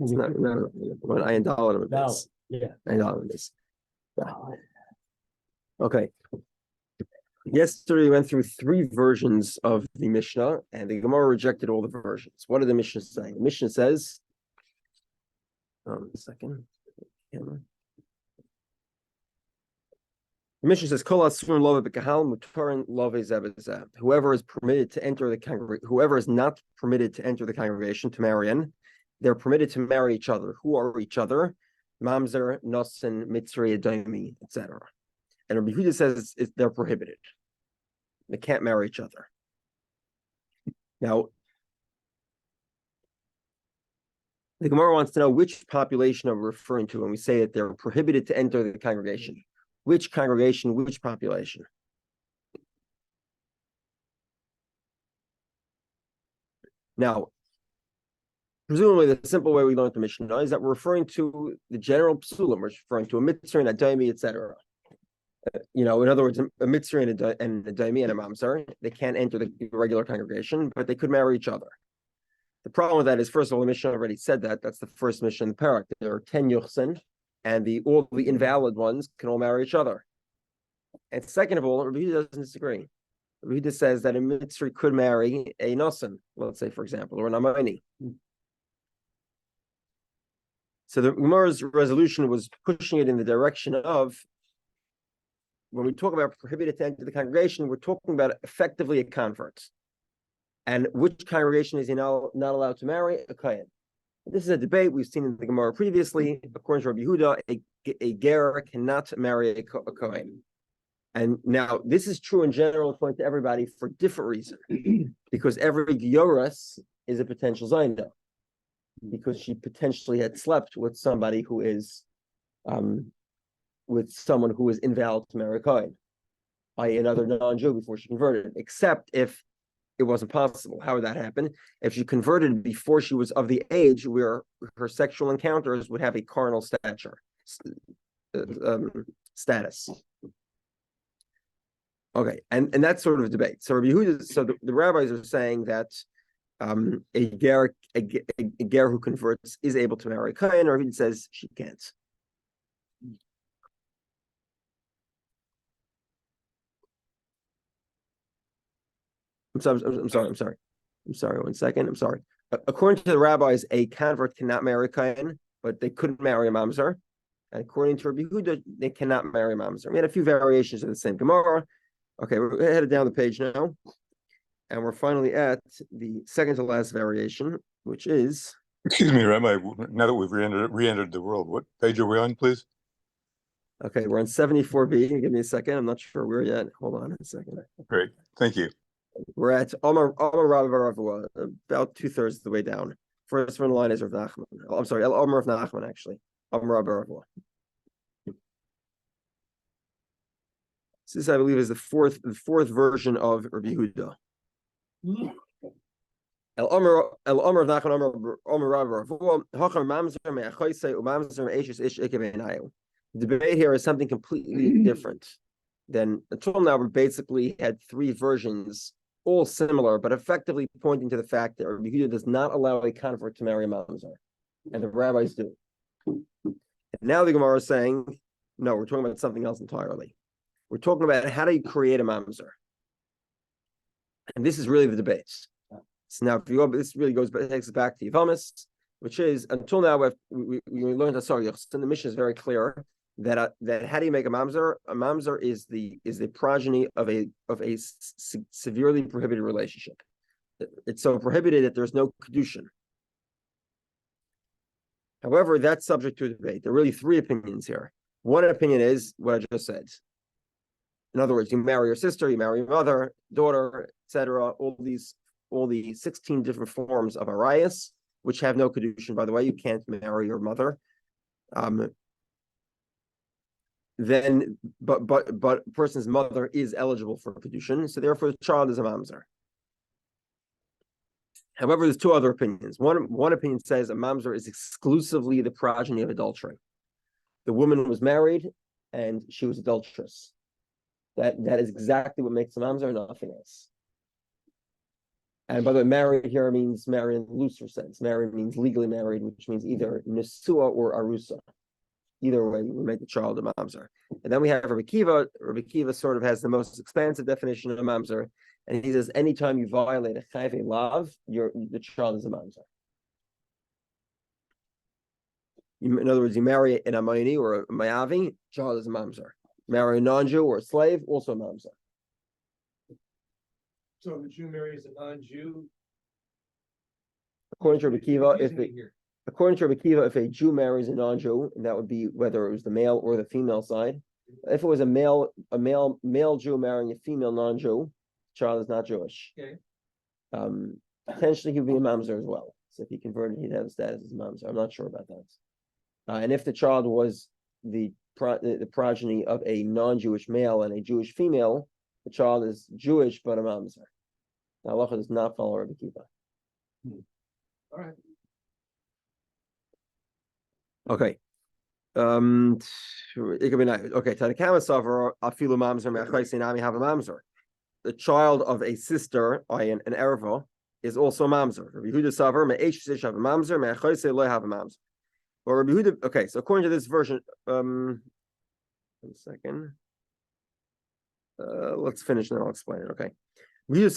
It's not when I indulge with this. Yeah. I indulge with this. Okay. Yesterday we went through 3 versions of the Mishnah, and the Gemara rejected all the versions. What did the Mishnah say? The Mishnah says, a second. The Mishnah says, whoever is permitted to enter the congregation, whoever is not permitted to enter the congregation to marry in, they're permitted to marry each other. Who are each other? Mamzer, Nosen, Mitzri, Adomi, etc. And Rabbi Yehudah says they're prohibited. They can't marry each other. Now, the Gemara wants to know which population are we referring to when we say that they're prohibited to enter the congregation. Which congregation, which population? Now, presumably the simple way we learn the Mishnah is that we're referring to the general psulim. We're referring to a mitzvah and a daimi, etc. In other words, a mitzvah and a daimi and a mamzer, they can't enter the regular congregation, but they could marry each other. The problem with that is, first of all, the Mishnah already said that. That's the first Mishnah in the parak. There are 10 yuchsin, and all the invalid ones can all marry each other. And second of all, Rabbi Yehudah doesn't disagree. Rabbi Yehudah says that a mitzvah could marry a nosen, let's say, for example, or an amani. So the Gemara's resolution was pushing it in the direction of, when we talk about prohibited to enter the congregation, we're talking about effectively a convert. And which congregation is he not allowed to marry? A kohen. This is a debate we've seen in the Gemara previously. According to Rabbi Yehudah, a ger cannot marry a kohen. And now this is true in general according to everybody for different reasons. Because every gioras is a potential zaina. Because she potentially had slept with somebody who is with someone who is invalid to marry a kohen, i.e. another non-Jew before she converted, except if it wasn't possible. How would that happen? If she converted before she was of the age where her sexual encounters would have a carnal status. Okay, and that's sort of a debate. So Rabbi Yehudah, so the rabbis are saying that a ger who converts is able to marry a kohen, or he says she can't. I'm sorry. 1 second. I'm sorry. According to the rabbis, a convert cannot marry a kohen, but they couldn't marry a mamzer. And according to Rabbi Yehudah, they cannot marry a mamzer. We had a few variations of the same Gemara. Okay, we're headed down the page now. And we're finally at the second to last variation, which is... Excuse me, Rabbi, now that we've re-entered the world, what page are we on, please? Okay, we're on 74b. Give me a second. I'm not sure where yet. Hold on a second. Great, thank you. We're at Amar Rabbi Baravua, about 2/3 of the way down. First one line is Rav Nachman. I'm sorry, Amar of Nachman, actually. Amar Rabbi Baravua. This, I believe, is the fourth version of Rabbi Yehudah. El Amar of Nachman, Amar Rabbi Baravua. Hachar mamzer me'achoisei u'mamzer me'eshes ish ikebeinayu. The debate here is something completely different than until now. We basically had 3 versions, all similar, but effectively pointing to the fact that Rabbi Yehudah does not allow a convert to marry a mamzer, and the rabbis do. And now the Gemara is saying, no, we're talking about something else entirely. We're talking about how do you create a mamzer, and this is really the debate. So now, if you go, this really takes us back to Yavamis, which is until now we learned Asar. The mission is very clear that how do you make a mamzer? A mamzer is the progeny of a severely prohibited relationship. It's so prohibited that there's no Kiddushin. However, that's subject to a debate. There are really 3 opinions here. One opinion is what I just said. In other words, you marry your sister, you marry your mother, daughter, etc. All the 16 different forms of arayas, which have no Kiddushin. By the way, you can't marry your mother. Then, but a person's mother is eligible for Kiddushin, so therefore the child is a mamzer. However, there's 2 other opinions. One opinion says a mamzer is exclusively the progeny of adultery. The woman was married and she was adulterous. That is exactly what makes a mamzer, nothing else. And by the way, married here means married in the looser sense. Married means legally married, which means either nesua or arusa. Either way, we make the child a mamzer. And then we have Rabbi Kiva. Rabbi Kiva sort of has the most expansive definition of a mamzer. And he says, anytime you violate a chayve lav, the child is a mamzer. In other words, you marry an Amayni or a Mayavi, child is a mamzer. Marry a non-Jew or a slave, also a mamzer. So if a Jew marries a non-Jew. According to Rabbi Kiva, if a Jew marries a non-Jew, and that would be whether it was the male or the female side. If it was a male Jew marrying a female non-Jew, the child is not Jewish. Okay. Potentially he would be a mamzer as well. So if he converted, he'd have status as a mamzer. I'm not sure about that. And if the child was the progeny of a non-Jewish male and a Jewish female, the child is Jewish but a mamzer. Now, halacha does not follow Rabbi Kiva. All right. Okay. It could be nice. Okay. Tanakama suffer afilu mamzer me'achayse nami have a mamzer. The child of a sister, an erva, is also a mamzer. Rabbi Yehudah suffer me'esh sish have a mamzer me'achayse lo have a mamzer. Well, Rabbi Yehudah. Okay, so according to this version, 1 second. Let's finish and then I'll explain it. Okay. Rabbi Yehudah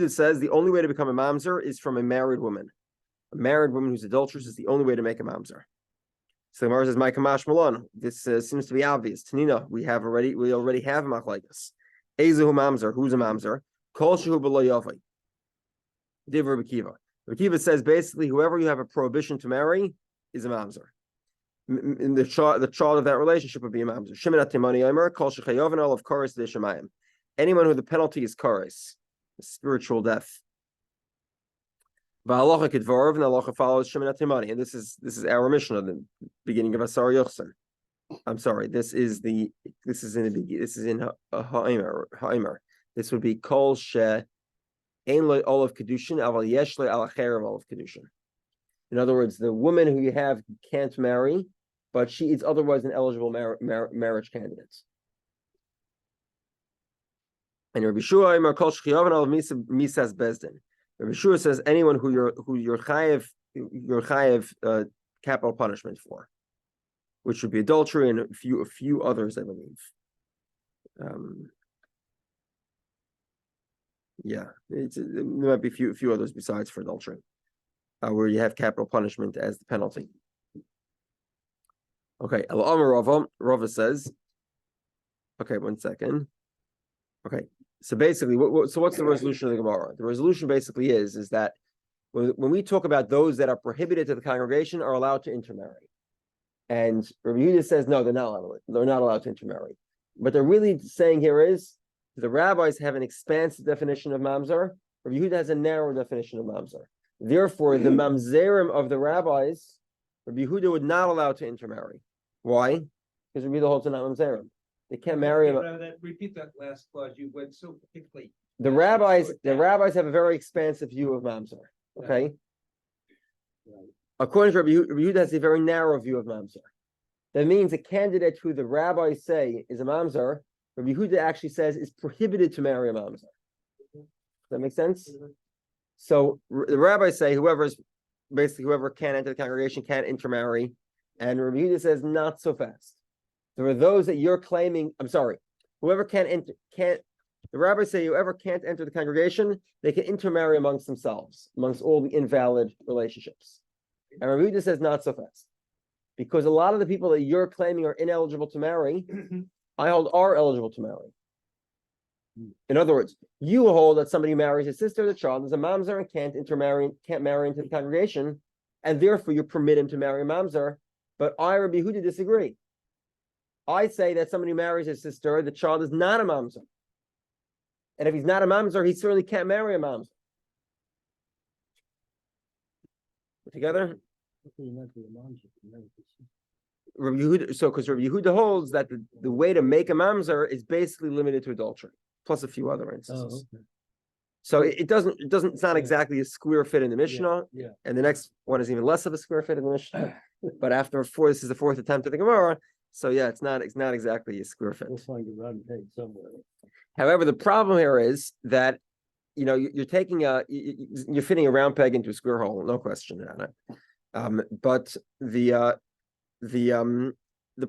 says the only way to become a mamzer is from a married woman. A married woman who's adulterous is the only way to make a mamzer. So the Gemara says, "My kamash malon." This seems to be obvious. Tanina, we already have machlekes. Ezehu mamzer, who's a mamzer? Kol shehu b'lo yavai. Div Rabbi Kiva. Rabbi Kiva says basically whoever you have a prohibition to marry is a mamzer. The child of that relationship would be a mamzer. Shimon atimani omer kol shechayoven of koris d'shemayim. Anyone who the penalty is koris, spiritual death. V'halacha kedvarov, and the halacha follows Shimon atimani. And this is our mission of the beginning of Asar Yochsan. I'm sorry. This is in Ha'imer. This would be kol she ein lo olav kiddushin aval yesh lo al acherev olav kiddushin. In other words, the woman who you have can't marry, but she is otherwise an eligible marriage candidate. And Rabbi Shua Omer kol shchiyav al misas bezdin. Rabbi Shua says anyone who you're chayev capital punishment for, which would be adultery and a few others, I believe. There might be a few others besides for adultery, where you have capital punishment as the penalty. Okay, Rava says. Okay, 1 second. Okay, so basically, what's the resolution of the Gemara? The resolution basically is that when we talk about those that are prohibited to the congregation are allowed to intermarry, and Rabbi Yehudah says no, they're not allowed to intermarry. What they're really saying here is the rabbis have an expansive definition of mamzer. Rabbi Yehudah has a narrow definition of mamzer. Therefore, the mamzerim of the rabbis, Rabbi Yehudah would not allow to intermarry. Why? Because Rabbi Yehudah holds to not mamzerim. They can't marry him. Repeat that last clause. You went so quickly. The rabbis have a very expansive view of mamzer. Okay. Right. According to Rabbi Yehudah has a very narrow view of mamzer. That means a candidate who the rabbis say is a mamzer, Rabbi Yehudah actually says is prohibited to marry a mamzer. Does that make sense? Mm-hmm. So the rabbis say whoever can't enter the congregation can't intermarry, and Rabbi Yehudah says not so fast. There are those that you're claiming. I'm sorry. Whoever can't. The rabbis say whoever can't enter the congregation, they can intermarry amongst themselves, amongst all the invalid relationships. And Rabbi Yehudah says not so fast, because a lot of the people that you're claiming are ineligible to marry, I hold are eligible to marry. In other words, you hold that somebody marries his sister, the child is a mamzer, and can't marry into the congregation, and therefore you permit him to marry a mamzer. But I, Rabbi Yehudah, disagree. I say that somebody marries his sister, the child is not a mamzer. And if he's not a mamzer, he certainly can't marry a mamzer. Together? Rabbi Yehudah, because Rabbi Yehudah holds that the way to make a mamzer is basically limited to adultery, plus a few other instances. Oh, okay. So it's not exactly a square fit in the Mishnah. Yeah. And the next one is even less of a square fit in the Mishnah. But this is the fourth attempt at the Gemara. So yeah, it's not exactly a square fit. We'll find a round peg somewhere. However, the problem here is that you're taking you're fitting a round peg into a square hole, no question about it. But the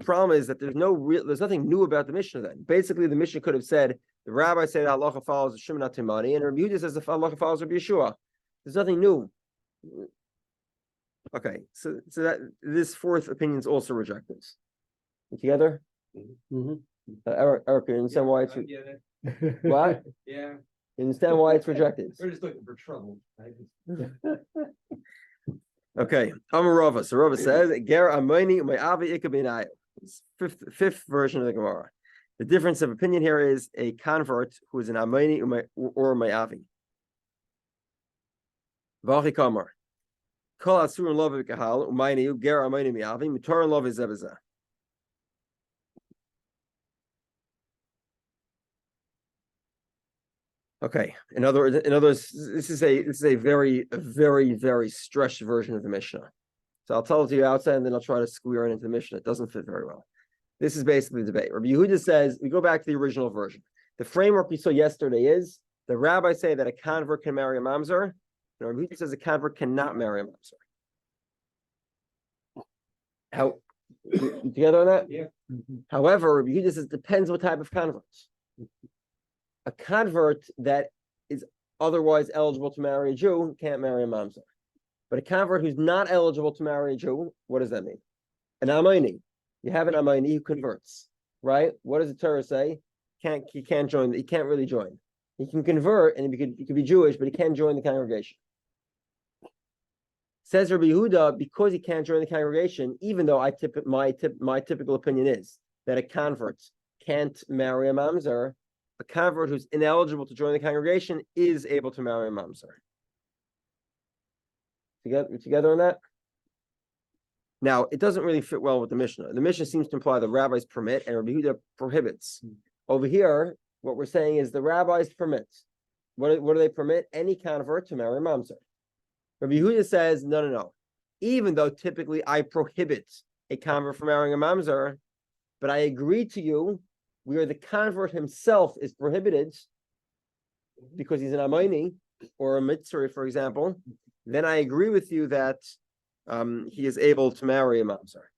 problem is that there's nothing new about the Mishnah. Then basically, the Mishnah could have said the rabbi said halacha follows the Shimon Timani, and Rabbi Yehudah says the halacha follows Rabbi Yeshua. There's nothing new. Okay, so that this fourth opinion is also rejected. You together? Eric, you understand why it's I get it. what? Yeah, You understand why it's rejected? we're just looking for trouble. Okay, Rava. So Rava says, "Ger amoni u'me'avi ikabinayu." Fifth version of the Gemara. The difference of opinion here is a convert who is an amoni or me'avi. V'achi kamar. Kol asur and love v'kahal u'mayni ger amoni me'avi mutar and love izebezah. Okay. In other words, this is a very, very, very stretched version of the Mishnah. So I'll tell it to you outside, and then I'll try to square it into the Mishnah. It doesn't fit very well. This is basically the debate. Rabbi Yehudah says, we go back to the original version. The framework we saw yesterday is the rabbis say that a convert can marry a mamzer, and Rabbi Yehudah says a convert cannot marry a mamzer. How you together on that? Yeah. However, Rabbi Yehudah says it depends what type of convert. A convert that is otherwise eligible to marry a Jew can't marry a mamzer. But a convert who's not eligible to marry a Jew, what does that mean? An Amayni. You have an Amayni who converts, right? What does the Torah say? He can't join. He can't really join. He can convert and he could be Jewish, but he can't join the congregation. Says Rabbi Yehudah, because he can't join the congregation, even though my typical opinion is that a convert can't marry a mamzer, a convert who's ineligible to join the congregation is able to marry a mamzer. Together on that? Now, it doesn't really fit well with the Mishnah. The Mishnah seems to imply the rabbis permit and Rabbi Yehudah prohibits. Over here, what we're saying is the rabbis permit. What do they permit? Any convert to marry a mamzer. Rabbi Yehudah says, no. Even though typically I prohibit a convert from marrying a mamzer, but I agree to you where the convert himself is prohibited because he's an Amayni or a Mitzri, for example, then I agree with you that he is able to marry a mamzer.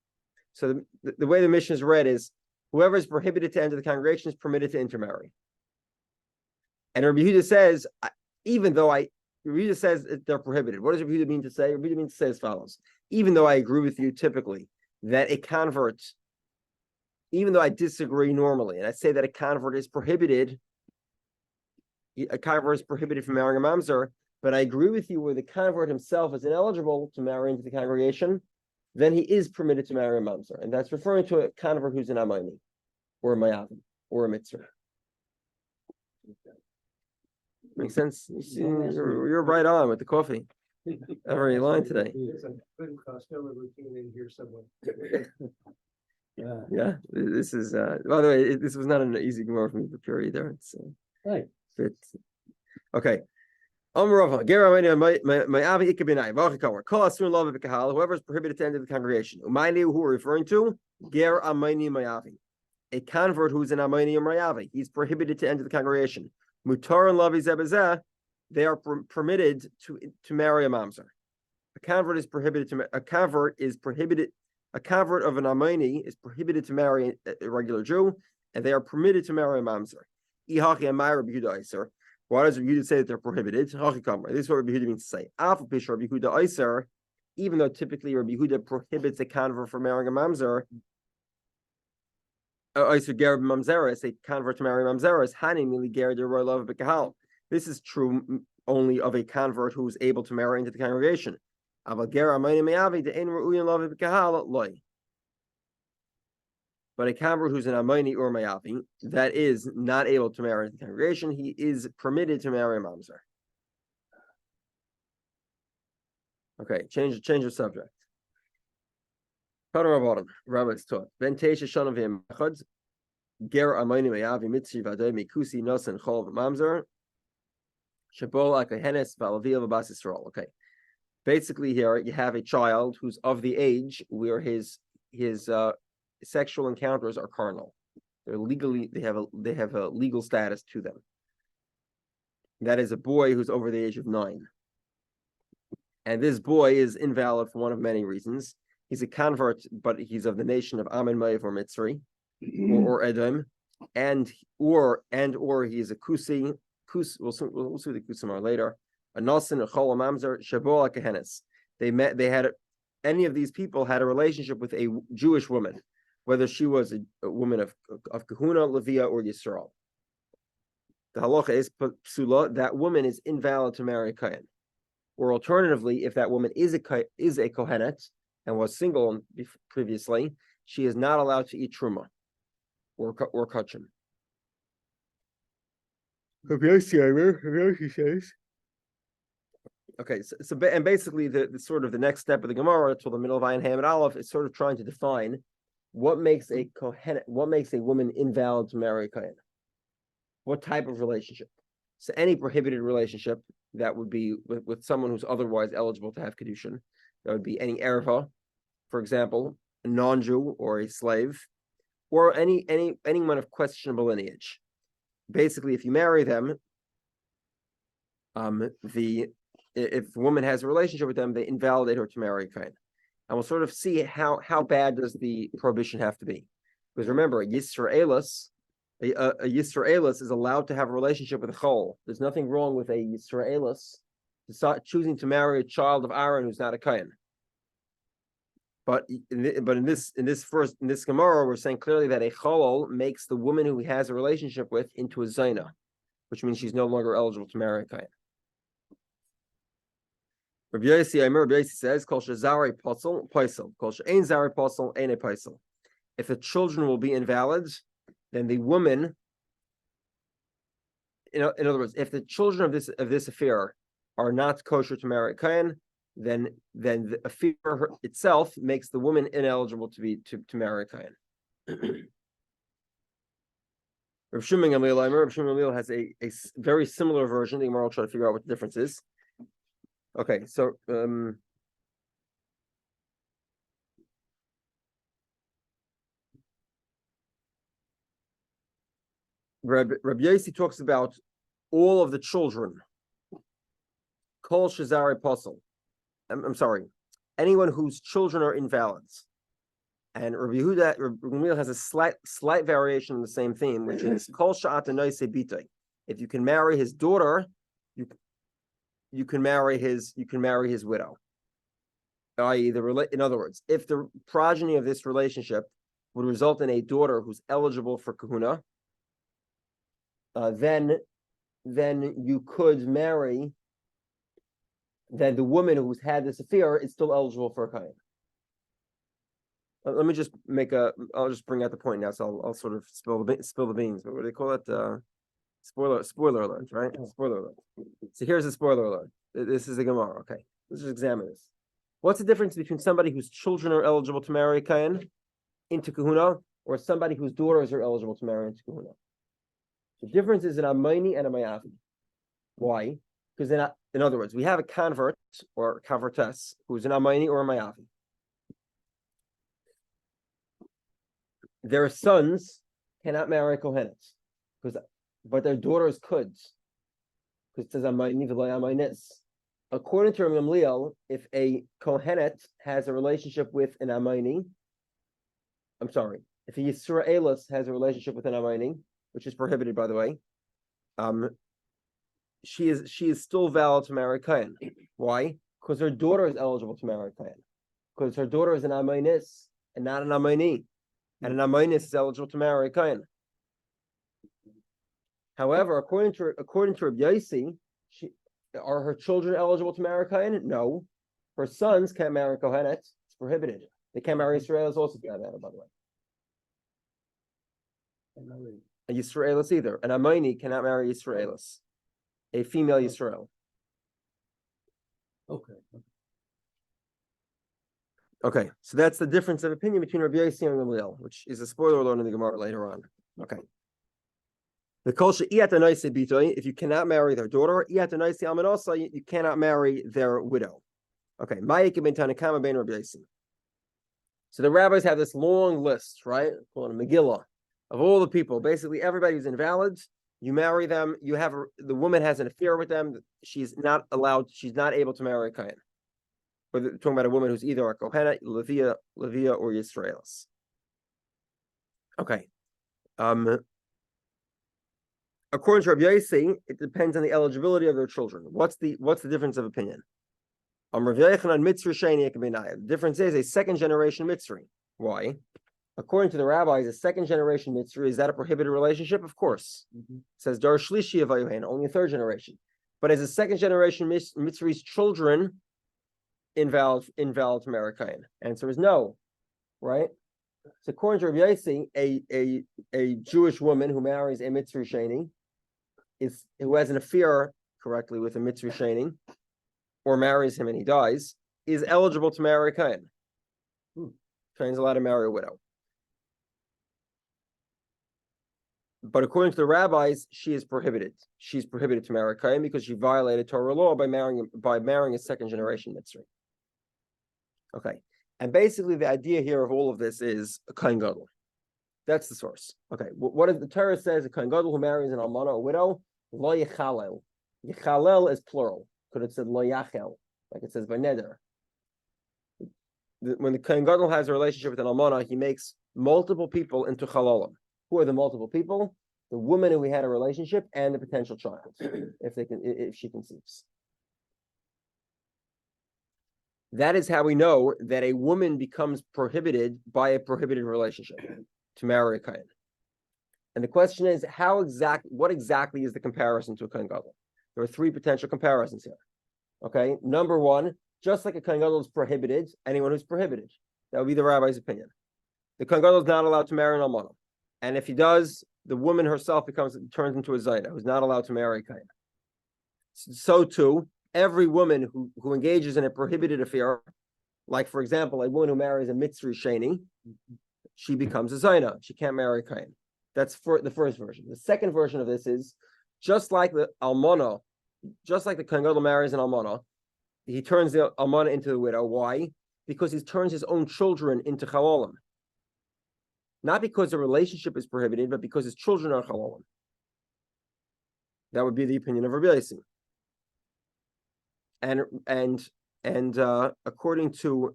So the way the Mishnah is read is whoever is prohibited to enter the congregation is permitted to intermarry. And Rabbi Yehudah says, even though Rabbi Yehudah says that they're prohibited. What does Rabbi Yehudah mean to say? Rabbi Yehudah means to say as follows. Even though I agree with you typically that a convert, even though I disagree normally, and I say that a convert is prohibited from marrying a mamzer, but I agree with you where the convert himself is ineligible to marry into the congregation, then he is permitted to marry a mamzer. And that's referring to a convert who's an Amayni, or a Mayavim, or a Mitzvah. Makes sense? You're right on with the coffee. Every line today. There's a good Costello routine in here somewhere. Yeah, this is by the way, this was not an easy Gemara for me to prepare either. It's Right. Okay. Whoever is prohibited to enter the congregation. Who are referring to? Ger Amayni Mayavi. A convert who's an Amayni or Mayavi. He's prohibited to enter the congregation. Mutar and Lavi Zebezeh, they are permitted to marry a mamzer. A convert of an Amayni is prohibited to marry a regular Jew, and they are permitted to marry a mamzer. Why does Rabbi Yehudah say that they're prohibited? This is what Rabbi Yehudah means to say. Even though typically Rabbi Yehudah prohibits a convert from marrying a mamzer, a convert to marry a mamzeres. This is true only of a convert who is able to marry into the congregation. But a convert who's an Amayni or Mayavi that is not able to marry into the congregation, he is permitted to marry a mamzer. Okay, change the subject. Rabbis taught. Ben Teisha Shana v'Yemachad Ger Amayni Mayavi Mitzri Vadei Mikusi Nosen Chol v'Mamzer Shabol Akahenes Valavia v'Bas Yisrael. Okay, basically here you have a child who's of the age where his sexual encounters are carnal. They have a legal status to them. That is a boy who's over the age of 9. And this boy is invalid for one of many reasons. He's a convert, but he's of the nation of Ammon, Moav, or Mitzri, or Edom, or he's a Kusi. We'll see the Kusimar later. A Nasan, a Chol, a Mamzer, Shaboa, Kehenes. They had any of these people had a relationship with a Jewish woman, whether she was a woman of Kahuna, Levia, or Yisrael. The halacha is psula, that woman is invalid to marry a Kohen. Or alternatively, if that woman is a Kohenet and was single previously, she is not allowed to eat truma or kachim. Okay, so and basically the sort of the next step of the Gemara till the middle of Ayin Ham and Aleph is sort of trying to define what makes a woman invalid to marry a Kohen. What type of relationship? So any prohibited relationship that would be with someone who's otherwise eligible to have Kiddushin. That would be any erva, for example, a non-Jew or a slave, or anyone of questionable lineage. Basically, if you marry them, if a woman has a relationship with them, they invalidate her to marry a Kohen. And we'll sort of see how bad does the prohibition have to be. Because remember, a Yisraelis is allowed to have a relationship with a Chol. There's nothing wrong with a Yisraelis choosing to marry a child of Aaron who's not a Kohen. But in this Gemara, we're saying clearly that a Cholol makes the woman who he has a relationship with into a Zaina, which means she's no longer eligible to marry a Kohen. Rabbi Yossi says, Kol shezari posel, paisel. Kol she'ein zari posel, ein a paisel. If the children will be invalid, then the woman, in other words, if the children of this affair are not kosher to marry a Kohen, then the affair itself makes the woman ineligible to marry a Kohen. Rav Shimon Gamliel has a very similar version. The Gemara will try to figure out what the difference is. Okay, so Rabbi Yossi talks about all of the children. Kol shezari posel. I'm sorry, anyone whose children are invalids. And Rabbi Yehudah has a slight variation on the same theme, which is Kol sha'at noise bitay. If you can marry his daughter, you can marry his widow. In other words, if the progeny of this relationship would result in a daughter who's eligible for kahuna, then you could marry. Then the woman who's had this affair is still eligible for a kohen. Let me just I'll just bring out the point now, so I'll sort of spill the beans. But what do they call it? Spoiler alert, right? Spoiler alert. So here's the spoiler alert. This is the Gemara. Okay, let's just examine this. What's the difference between somebody whose children are eligible to marry a kohen into kahuna, or somebody whose daughters are eligible to marry into kahuna? The difference is an amayni and a mayavi. Why? Because in other words, we have a convert or convertess who's an amayni or a mayavi. Their sons cannot marry kohenets, but their daughters could, because it says amayni v'lo amaynis. According to Rabbi Gamliel, if a kohenet has a relationship with an amayni, if a Yisraelis has a relationship with an amayni, which is prohibited, by the way, she is still valid to marry Kohen. Why? Because her daughter is eligible to marry Kohen. Because her daughter is an amaynis and not an amayni, and an amaynis is eligible to marry Kohen. However, according to Rabbi Yossi, are her children eligible to marry Kohen? No. Her sons can't marry Kohenet. It's prohibited. They can't marry Israelis also, by the way. A Yisraelis either. An Amayni cannot marry Yisraelis. A female Yisrael. Okay, so that's the difference of opinion between Rabbi Yossi and Gamliel, which is a spoiler alert in the Gemara later on. Okay. The kolsha iyatanoise bitoy, if you cannot marry their daughter, iyatanoise amanosa, you cannot marry their widow. Okay, ma'ike ben Tanakama ben Rabbi Yossi. So the rabbis have this long list, right? Called a Megillah, of all the people, basically everybody who's invalid, You marry them, the woman has an affair with them, she's not able to marry a Kohen. We're talking about a woman who's either a Kohenet, Levia, or Yisraelis. Okay. According to Rabbi Yossi, it depends on the eligibility of their children. What's the difference of opinion? The difference is a second generation Mitzri. Why? According to the rabbis, a second generation Mitzri, is that a prohibited relationship? Of course. It says Dar Shlishi of Ayuhen, only a third generation. But as a second generation Mitzri's children invalid to marry Kain? Answer is no. Right? So according to Rabbi Yossi, a Jewish woman who marries a Mitzri Sheni, who has an affair correctly with a Mitzri Sheni, or marries him and he dies, is eligible to marry a Kain. Kain's allowed to marry a widow. But according to the rabbis, she is prohibited. She's prohibited to marry a Kain because she violated Torah law by marrying a second generation Mitzri. Okay. And basically the idea here of all of this is a Kohen Gadol. That's the source. Okay. What is the Torah says? A Kohen Gadol who marries an almana, a widow, lo yechalel. Yechalel is plural. Could have said lo yachel, like it says by neder. When the Kohen Gadol has a relationship with an almana, he makes multiple people into chalalim. Who are the multiple people? The woman who he had a relationship and the potential child, if she conceives. That is how we know that a woman becomes prohibited by a prohibited relationship to marry a Kohen. And the question is, what exactly is the comparison to a Kohen Gadol? There are three potential comparisons here. Okay, number one, just like a Kohen Gadol is prohibited, anyone who's prohibited, that would be the rabbi's opinion. The Kohen Gadol is not allowed to marry an almana, and if he does, the woman herself turns into a zayda, who's not allowed to marry a Kohen. So too, every woman who engages in a prohibited affair, like for example, a woman who marries a Mitzri Sheni, she becomes a zayna. She can't marry a Kohen. That's for the first version. The second version of this is just like the almana, just like the Kohen Gadol marries an almana, he turns the almana into the widow. Why? Because he turns his own children into chalalim. Not because the relationship is prohibited, but because his children are chalalim. That would be the opinion of Rabbi Yossi. And according to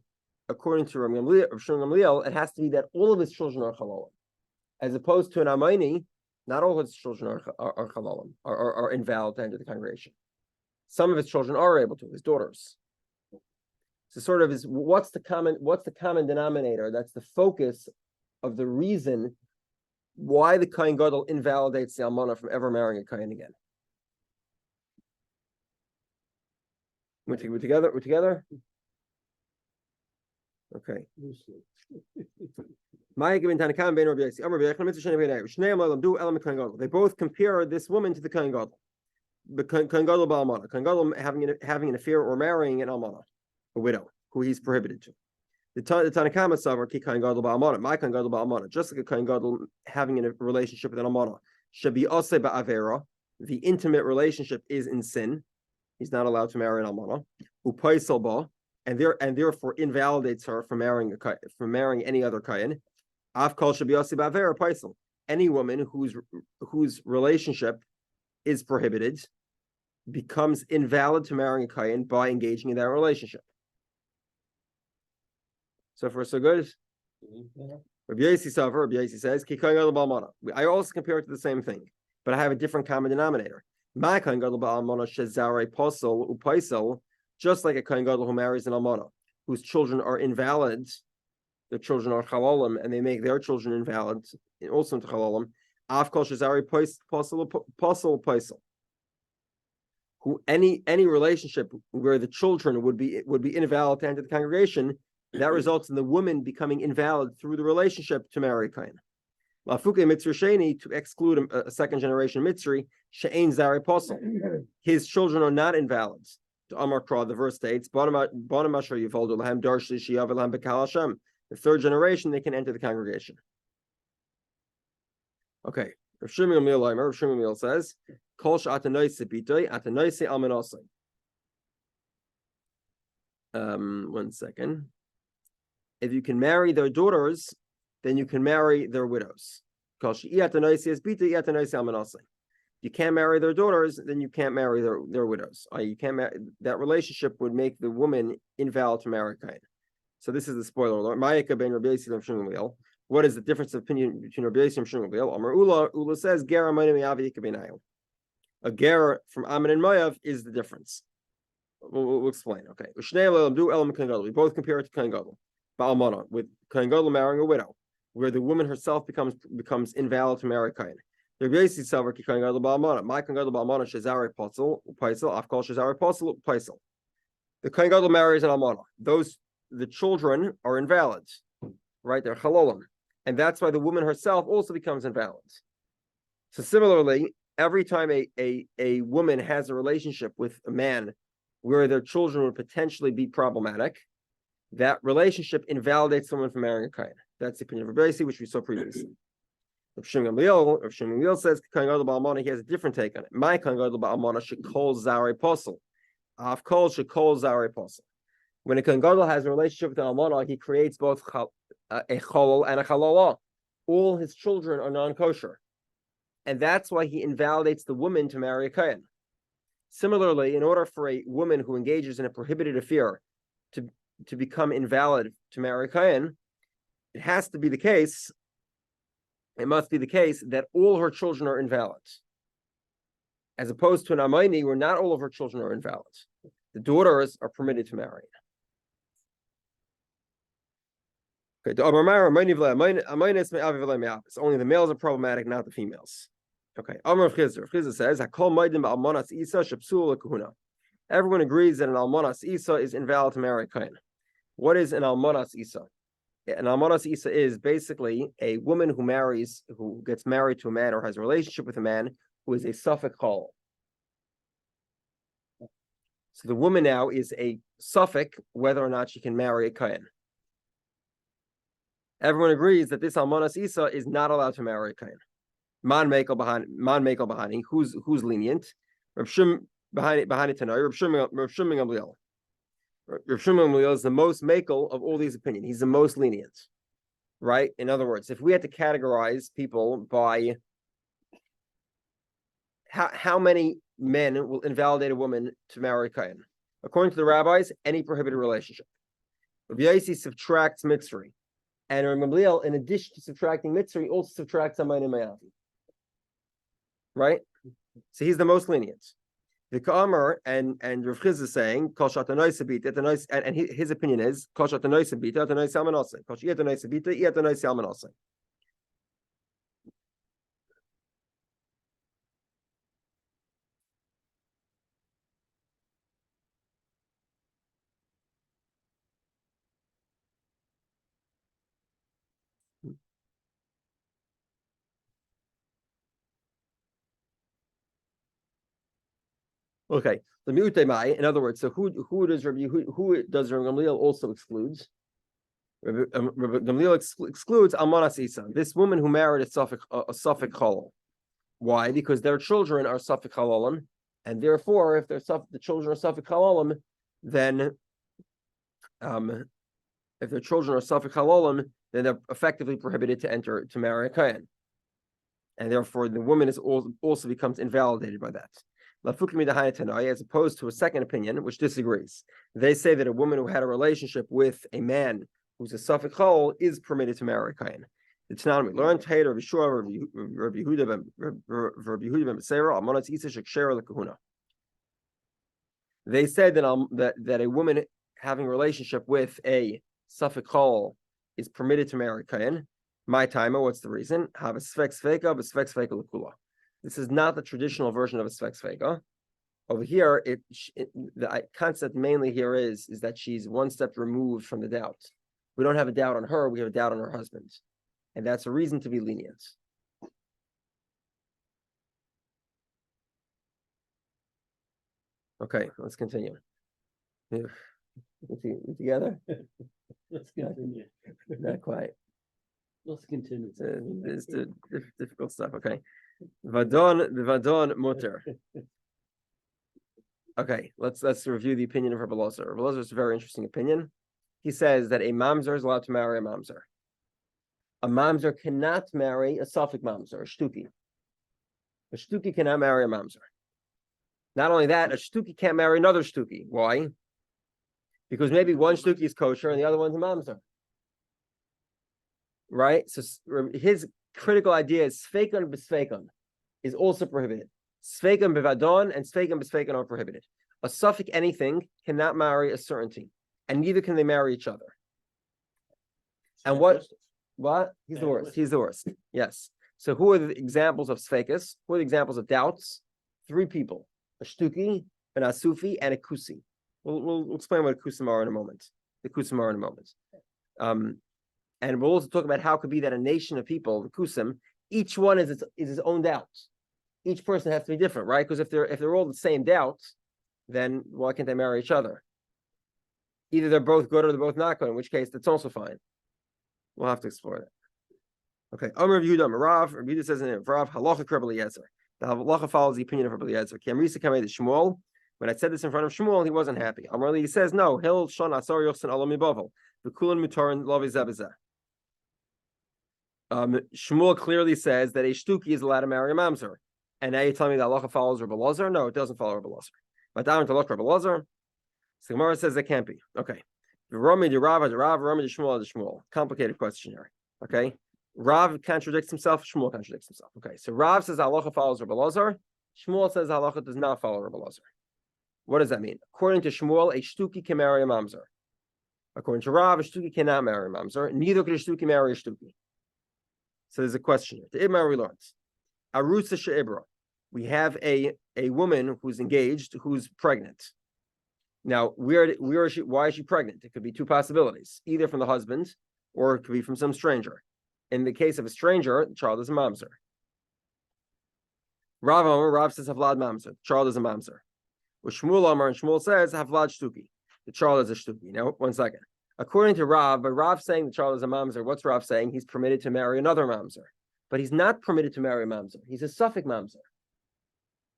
Rabbi Gamliel, it has to be that all of his children are chalalim, as opposed to an Amayni. Not all his children are chalalim, are invalid to enter the congregation. Some of his children are able to, his daughters. So sort of what's the common denominator? That's the focus of the reason why the Kohen Gadol invalidates the almana from ever marrying a Kohen again. We're together? We're together? Okay. They both compare this woman to the Kohen Gadol. The Kohen Gadol ba'almana. Kohen Gadol having an affair or marrying an almana, a widow, who he's prohibited to. The Tanakama Savar ki Kohen Gadol ba'almana. My Kohen Gadol ba'almana. Just like a Kohen Gadol having a relationship with an almana. Shabi ose ba'avera. The intimate relationship is in sin. He's not allowed to marry an almana. Upaisal ba. And therefore invalidates her from marrying any other Kohen. Afkal shabi ose ba'avera paisal. Any woman whose relationship is prohibited becomes invalid to marrying a Kohen by engaging in that relationship. So far, so good. Rabbi Yossi says, I also compare it to the same thing, but I have a different common denominator. My Kohen Gadol ba'almana shezarei posel upaisel, just like a Kohen Gadol who marries an almana, whose children are invalid, their children are chalalim, and they make their children invalid, also into chalalim. Afkal shezarei posel upaisel. Who any relationship where the children would be invalid to enter the congregation, that results in the woman becoming invalid through the relationship to marry Kain. Lafuke Mitzri Sheni, to exclude a second generation Mitzri, She'ein Zare Posel. His children are not invalid. To Amar Kra, the verse states, the third generation, they can enter the congregation. Okay. Rav Shimon Gamliel says, Kol she'atanoise bitoy, atanoise almanosai. 1 second. If you can marry their daughters, then you can marry their widows. The you can't marry their daughters, then you can't marry their widows. You can't marry, that relationship would make the woman invalid to marry kain. So this is the spoiler alert. Ma'ika ben Rabbi Yossi and Shmuel. What is the difference of opinion between Rabbi Yossi and Shmuel? Amar Ula says Ger Amayim Yavi Yikabenayu. A ger from Ammon and Moav is the difference. We'll explain. Okay. We both compare it to Kohen Gadol. Ba'almana, with Kohen Gadol marrying a widow, where the woman herself becomes invalid to marry Kohen. Rabbi Yossi Savar ki Kohen Gadol ba'almana. My Kohen Gadol ba'almana shezari paisel, afkol shezari paisel. The Kohen Gadol marries an almana. The children are invalid, right? They're chalolim, and that's why the woman herself also becomes invalid. So similarly, every time a woman has a relationship with a man where their children would potentially be problematic, that relationship invalidates someone from marrying a kain. That's the opinion of Rabbi Yossi, which we saw previously. Rav Shimon Gamliel says Kohen Gadol ba'almana. He has a different take on it. My Kohen Gadol ba'almana should call zari posel. Afkol should call zari posel. When a Kohen Gadol has a relationship with an almana, he creates both a cholol and a chalolah. All his children are non-kosher, and that's why he invalidates the woman to marry a kain. Similarly, in order for a woman who engages in a prohibited affair to become invalid to marry a kain, it must be the case that all her children are invalid, as opposed to an amayni where not all of her children are invalid. The daughters are permitted to marry. Okay, only the males are problematic, not the females. Okay, Amar Chizr says, everyone agrees that an almanas isa is invalid to marry kain. What is an almanas isa? An almanas isa is basically a woman who gets married to a man or has a relationship with a man who is a suffix chol. So the woman now is a suffix whether or not she can marry a kain. Everyone agrees that this almanas isa is not allowed to marry a kain. Man mekel bahani. Who's lenient? Rav Shimon bahani tanai. Rav Shimon Gamliel. Rav Shimon Gamliel is the most mekel of all these opinions. He's the most lenient, right? In other words, if we had to categorize people by how many men will invalidate a woman to marry a kain, according to the rabbis, any prohibited relationship. Rav Yossi subtracts mitzri, and Rav Gamliel, in addition to subtracting mitzri, also subtracts amayim mayavi. Right? So he's the most lenient. The Ka'amar and Rav Chiz is saying, Kol Shatanoi Sabita, and his opinion is, Kol Shatanoi Sabita, Atanoi Salmanose. Kol Shatanoi Sabita, Atanoi Salmanose. Okay, the miutemai. In other words, so who does Rabbi Gamliel also excludes? Rabbi Gamliel excludes almanas isa, this woman who married a suffix cholol. Why? Because their children are suffix chololim, and therefore, if the children are suffix chololim, then if their children are suffix chololim, then they're effectively prohibited to marry a kain, and therefore the woman is also becomes invalidated by that. As opposed to a second opinion, which disagrees. They say that a woman who had a relationship with a man who's a suffix chol is permitted to marry a kain. The Tanna we learned Rabbi Yehudah ben Beseira almanas isa shekshera lekahuna. They said that a woman having a relationship with a suffix chol is permitted to marry kain. My timer, what's the reason? Have a sfek sveka, but sfek sveka lekula. This is not the traditional version of a sfek sveka. Over here, the concept mainly here is that she's one step removed from the doubt. We don't have a doubt on her, we have a doubt on her husband. And that's a reason to be lenient. Okay, let's continue. We together? Let's continue. Not quite. Let's continue. It's difficult stuff, okay. Vadon muter. Okay, let's review the opinion of Rabbi Elazar. Rabbi Elazar is a very interesting opinion. He says that a mamzer is allowed to marry a mamzer. A mamzer cannot marry a suffix mamzer, a shtuki. A shtuki cannot marry a mamzer. Not only that, a shtuki can't marry another shtuki. Why? Because maybe one shtuki is kosher and the other one's a mamzer. Right? So his critical idea is sfeikon b'sfeikon is also prohibited. Sfeikon b'vadon and sfeikon b'sfeikon are prohibited. A suffix anything cannot marry a certainty, and neither can they marry each other. And what? He's the worst. He's the worst. Yes. So who are the examples of sfekas? Who are the examples of doubts? 3 people: a shtuki, an asufi, and a kusi. We'll explain what kusim are in a moment. The kusim are in a moment. And we'll also talk about how it could be that a nation of people, the kusim, each one is his own doubt. Each person has to be different, right? Because if they're all the same doubts, then why can't they marry each other? Either they're both good or they're both not good, in which case that's also fine. We'll have to explore that. Okay. Rabbi Yehudah says in it, Rav, halacha Rabbi Eliezer. The halacha follows the opinion of Rabbi Eliezer. Kamrisa kamei the Shmuel. When I said this in front of Shmuel, he wasn't happy. He says, no, Hil Shon Asar Yochsen Alam Mibavel. The Kulan Mutarin Lavi Zebezeh. Shmuel clearly says that a shtuki is allowed to marry a mamzer. And now you tell me that halacha follows Rabbi Eliezer? No, it doesn't follow Rabbi Eliezer. But down to look Rabbi Eliezer. So Gemara says it can't be. Okay. Rami de Rav, Rami de Shmuel. Complicated question here. Okay. Rav contradicts himself, Shmuel contradicts himself. Okay. So Rav says halacha follows Rabbi Eliezer. Shmuel says halacha does not follow Rabbi Eliezer. What does that mean? According to Shmuel, a shtuki can marry a mamzer. According to Rav, a shtuki cannot marry a mamzer. Neither can a shtuki marry a shtuki. So there's a question here. The Ibma we learned. Arusa she'ibra. We have a woman who's engaged, who's pregnant. Now, where is she? Why is she pregnant? It could be 2 possibilities: either from the husband, or it could be from some stranger. In the case of a stranger, the child is a mamzer. Rav says havlad mamzer. The child is a mamzer. With Shmuel Amar, and Shmuel says havlad shtuki. The child is a shtuki. Now, 1 second. According to Rav, by Rav saying the child is a mamzer, what's Rav saying? He's permitted to marry another mamzer, but he's not permitted to marry a mamzer. He's a suffix mamzer.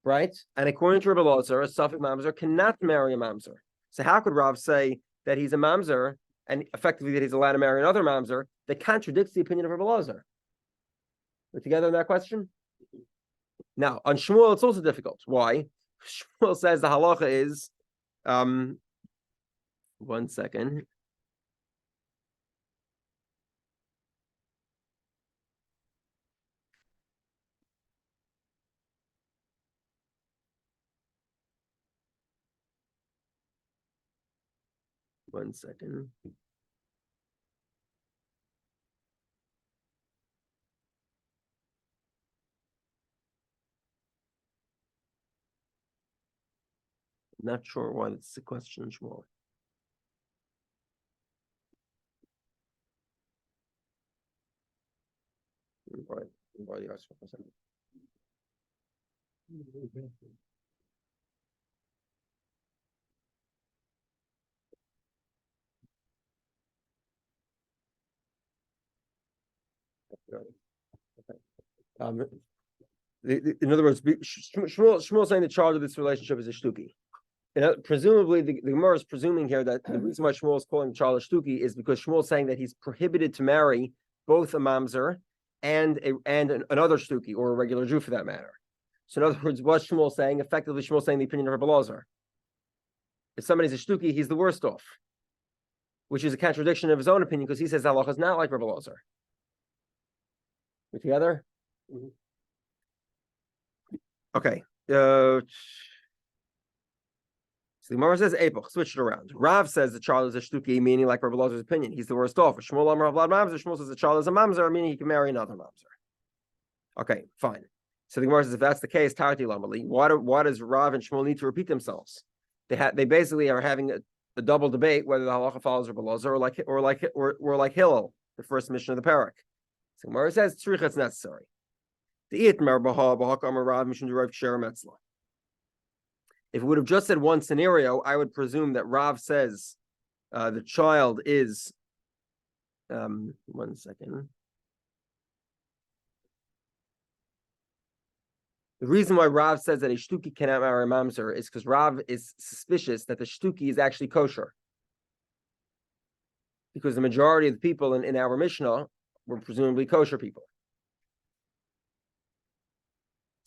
Right? And according to Rabbi Eliezer, a suffix mamzer cannot marry a mamzer. So how could Rav say that he's a mamzer and effectively that he's allowed to marry another mamzer that contradicts the opinion of Rabbi Eliezer? We're together in that question? Now, on Shmuel, it's also difficult. Why? Shmuel says the halacha is, 1 second. One second. Not sure why that's the question, Shmuel. Why you ask for a second? In other words, Shmuel saying the child of this relationship is a shtuki. Presumably, the Gemara is presuming here that the reason why Shmuel is calling the child a shtuki is because Shmuel is saying that he's prohibited to marry both a mamzer and another shtuki, or a regular Jew for that matter. So in other words, what's Shmuel saying? Effectively, Shmuel saying the opinion of Rabbi Eliezer. If somebody's a shtuki, he's the worst off, which is a contradiction of his own opinion because he says halacha is not like Rabbi Eliezer. We together? Mm-hmm. Okay. So the Gemara says Epoch, switch it around. Rav says the child is a shtuki, meaning like Rabbi Elazar's opinion, he's the worst off. Shmuel Amar Vlad Mamzer, Shmuel says the child is a mamzer, meaning he can marry another mamzer. Okay, fine. So the Gemara says if that's the case, Tarti Lamali, why does Rav and Shmuel need to repeat themselves? They basically are having a double debate whether the halacha follows Rabbi Elazar or like Hillel, the first mission of the parak. So the Gemara says tzricha, it's necessary. If it would have just said one scenario, I would presume that Rav says the child is 1 second. The reason why Rav says that a shtuki cannot marry a mamzer is because Rav is suspicious that the shtuki is actually kosher. Because the majority of the people in our Mishnah were presumably kosher people.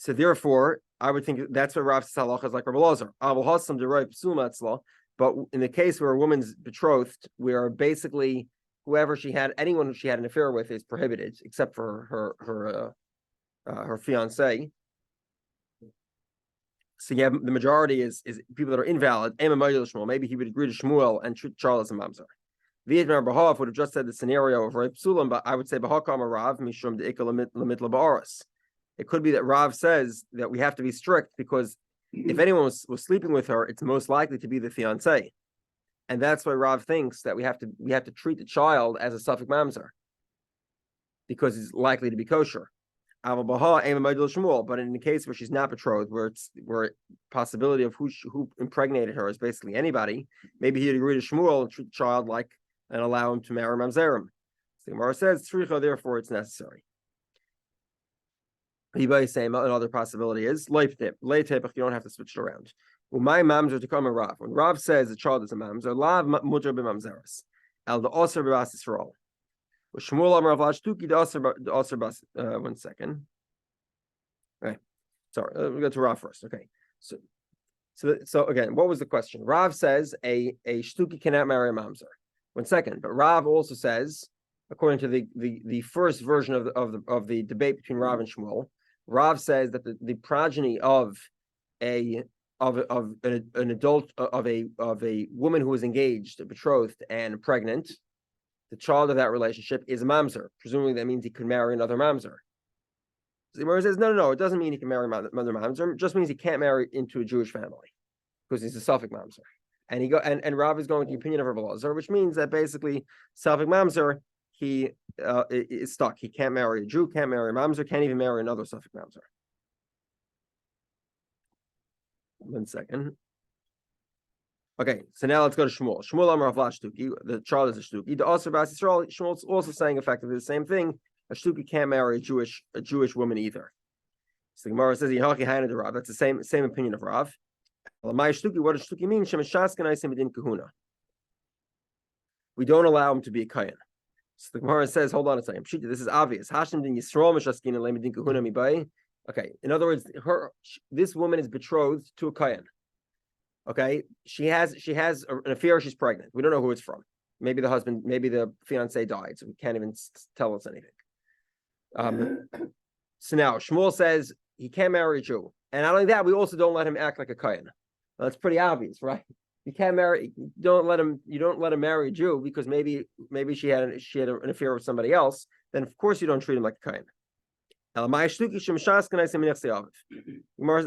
So therefore, I would think that's what Rav says halacha is like Rabbi Lazar. But in the case where a woman's betrothed, where basically anyone she had an affair with is prohibited, except for her fiance. So yeah, the majority is people that are invalid. Maybe he would agree to Shmuel and treat Charles and Mamzer. Vietnam Bahaf would have just said the scenario of Rav Psulam, but I would say Bahakam Rav Mishum de Lamit Labaris. It could be that Rav says that we have to be strict because if anyone was sleeping with her, it's most likely to be the fiance, and that's why Rav thinks that we have to treat the child as a suffix mamzer because he's likely to be kosher. But in the case where she's not betrothed, where possibility of who impregnated her is basically anybody, maybe he'd agree to Shmuel and treat the child like and allow him to marry mamzerim. So Gemara says, therefore it's necessary. Another possibility is leitip. You don't have to switch it around. My mamzer to come a Rav. When Rav says the child is a mamzer, lav mutter b'mamzeres. El the oser b'basis for all. Shmuel amar Rav Lashtuki the oser bas. 1 second. Okay, sorry. We'll go to Rav first. Okay, so again, what was the question? Rav says a shtuki cannot marry a mamzer. 1 second, but Rav also says, according to the first version of the debate between Rav and Shmuel, Rav says that the progeny of an adult of a woman who is engaged, betrothed, and pregnant, the child of that relationship is a mamzer. Presumably that means he could marry another mamzer. So the Gemara says no, it doesn't mean he can marry another mamzer. It just means he can't marry into a Jewish family because he's a suffix mamzer. And Rav is going with the opinion of Rabbi Lazar, which means that basically suffix mamzer, he is stuck. He can't marry a Jew, can't marry a mamzer, can't even marry another suffix mamzer. 1 second. Okay, so now let's go to Shmuel. Shmuel Amar Rav Shtuki, the child is a Shtuki. The Aser Bas Yisrael, Shmuel's also saying effectively the same thing. A Shtuki can't marry a Jewish woman either. So the Gemara says Yehaki Haina de Rav. That's the same opinion of Rav. My Shtuki, what does Shtuki mean? Kahuna. We don't allow him to be a Kayan. So the Gemara says, hold on a second. This is obvious. Okay, in other words, this woman is betrothed to a Kayan. Okay, she has an affair. She's pregnant. We don't know who it's from. Maybe the husband, maybe the fiance died, so we can't even tell us anything. So now Shmuel says he can't marry a Jew, and not only that, we also don't let him act like a Kayan. Well, that's pretty obvious, right? You can't marry. You don't let him marry a Jew because maybe she had an affair with somebody else. Then of course you don't treat him like a Kayan. The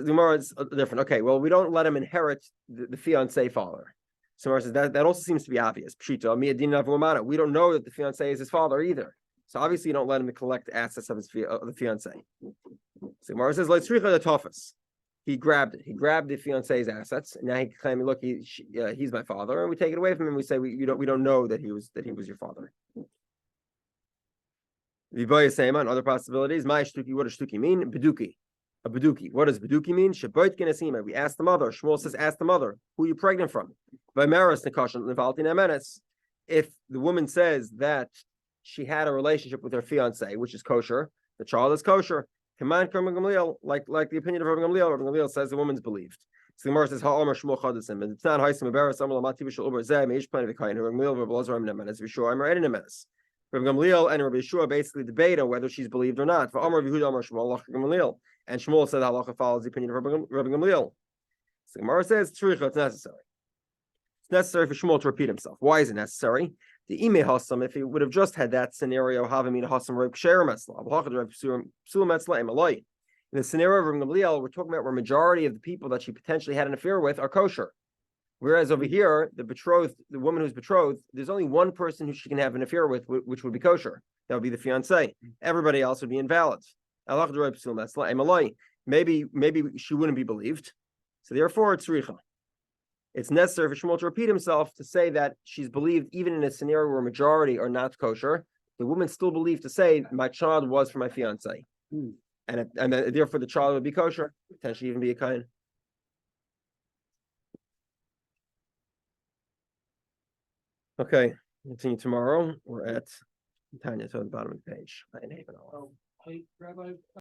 Gemara is different. Okay, well, we don't let him inherit the fiance father. So Gemara says that also seems to be obvious. We don't know that the fiance is his father either. So obviously you don't let him collect assets of the fiance. So Gemara says, let's read the toughest. He grabbed it. He grabbed the fiance's assets, and now he claiming, look, he's my father, and we take it away from him. We say we don't know that he was your father. Vivaya Sema and other possibilities. My shtuki, what does shtuki mean? Beduki. A beduki. What does beduki mean? Shaboit Kinasima. We ask the mother. Shmuel says, ask the mother, who are you pregnant from? By Maris Nikashan Nivalti Namenes. If the woman says that she had a relationship with her fiance, which is kosher, the child is kosher. Command Rabbi Gamliel, like the opinion of Rabbi Gamliel. Rabbi Gamliel says the woman's believed. So the Gemara says, "Ha'omer Shmuel Chadasim." And it's not Ha'isem Abaris Amar Lamati V'Shul Uber Zeh Meish Plan V'Kayin. Rabbi Gamliel, Rabbi Lazar, I'm Nemenes. V'Shua, I'm Erin Nemenes. Rabbi Gamliel and Rabbi Yeshua basically debate on whether she's believed or not. V'Amar Yehudah Amar Shmuel Lach Gamliel, and Shmuel said halacha follows the opinion of Rabbi Gamliel. So the Gemara says, "Tzricha, it's necessary. It's necessary for Shmuel to repeat himself. Why is it necessary? The ime hasam, if he would have just had that scenario, havamina hasam reib ksher metzla, v'hachad reib psul metzla emaloi. In the scenario of Rabbi Gamliel, we're talking about where majority of the people that she potentially had an affair with are kosher. Whereas over here, the woman who's betrothed, there's only one person who she can have an affair with, which would be kosher. That would be the fiancé. Everybody else would be invalid. Maybe she wouldn't be believed. So therefore, it's richa. It's necessary for Shmuel to repeat himself to say that she's believed even in a scenario where majority are not kosher. The woman still believed to say, my child was for my fiancé. And therefore the child would be kosher, potentially even be a kain. Okay, continue tomorrow. We're at Tanya, to the bottom of the page. Rabbi,